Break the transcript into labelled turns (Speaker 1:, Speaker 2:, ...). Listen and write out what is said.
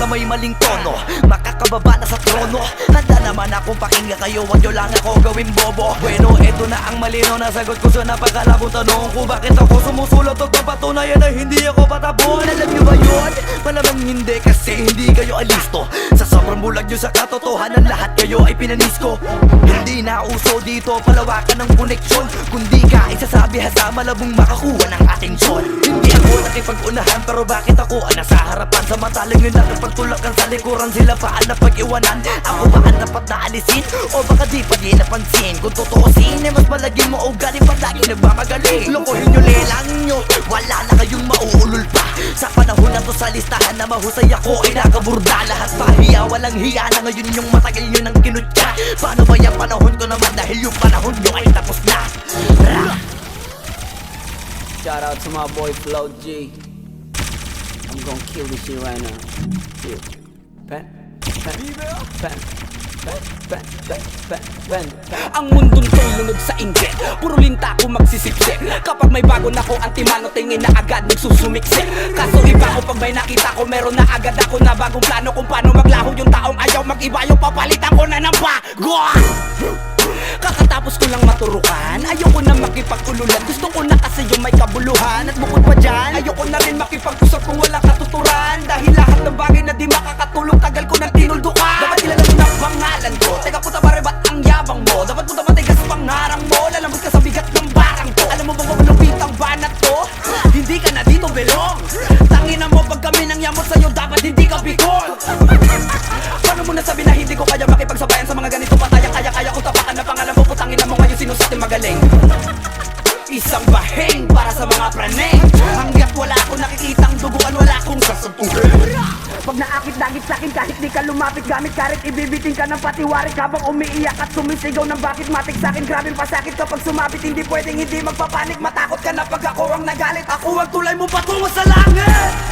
Speaker 1: na may maling tono, makakababa na sa trono. Handa naman akong pakinggan kayo, wag nyo lang ako gawin bobo. Bueno, eto na ang malino na sagot ko sa napakalabong tanong kung bakit ako sumusulot at papatunayan na hindi ako patabon. Alam nyo ba yun? Malamang hindi kasi hindi kayo alisto. Sa sobrang bulag nyo sa katotohanan, lahat kayo ay pinanisko. Hindi na uso dito palawakan ng koneksyon, kundi ka isasabi sa malabong makakuha ng atensyon. Hindi ako nakipag-unahan pero bakit ako ang nasa harapan? Samantalang yun nakipagtulakan sa likuran, sila pa ang napag-iwanan. Ako ba ang dapat na alisin? O baka di pa di napansin? Kung totoosin ay mas malagin mo o galing pa lagi nagmamagaling. Lokohin nyo, lelang nyo, wala na kayong mauulol pa. Sa panahon na to sa listahan na mahusay ako ay nakaburda. Lahat pahiya, walang hiya na ngayon yung matagal nyo ng kinutya. Paano ba yung panahon ko naman dahil yung panahon nyo ay tapos na?
Speaker 2: Shout out to my boy Flo G. I'm gonna kill this shit right now. Chill. Pen. Ang mundong to'y lunod sa inggit, puro linta ko magsisipsip. Kapag may bago na ko antimano, tingin na agad nagsusumiksik. Kaso iba ko pag may nakita ko, meron na agad ako na bagong plano kung paano maglaho yung taong ayaw mag-iba. Yung papalitan ko na ng bago. Kakatapos ko lang maturukan, ayoko na makipag-ululan. Gusto ko na kasi yung may kabuluhan. At bukod pa dyan, ayoko na rin makipag-usap kung wala katuturan. Dahil lahat ng bagay na di makakatulong, tagal ko nang tinuldukan. Dapat ilala mo na pangalan ko, teka puta pare ba't ang yabang mo? Dapat puta matigas pangarang mo, lalambot ka sa bigat ng barang ko. Alam mo bang malupit ang banat ko? Hindi ka na dito belong. Tangina mo pag kami nang yamot sa'yo, dapat hindi ka bikol. Paano mo nasabi na hindi ko kaya makipagsabayan sa mga ganito pataya? Kaya ko tapakan na pangalan mo, putangin na mo ngayon sino sa atin magaling. Isang baheng para sa mga praneng. Hanggat wala akong nakikitang duguan, wala akong sasabuhin.
Speaker 3: Pag naakit-dagit sa'kin kahit di ka lumapit, gamit karit ibibitin ka ng patiwarik. Habang umiiyak at sumisigaw ng bakit matik sa'kin, grabing pasakit kapag sumabit. Hindi pwedeng hindi magpapanik, matakot ka na pag ako ang nagalit. Ako ang tulay mo patungo sa langit.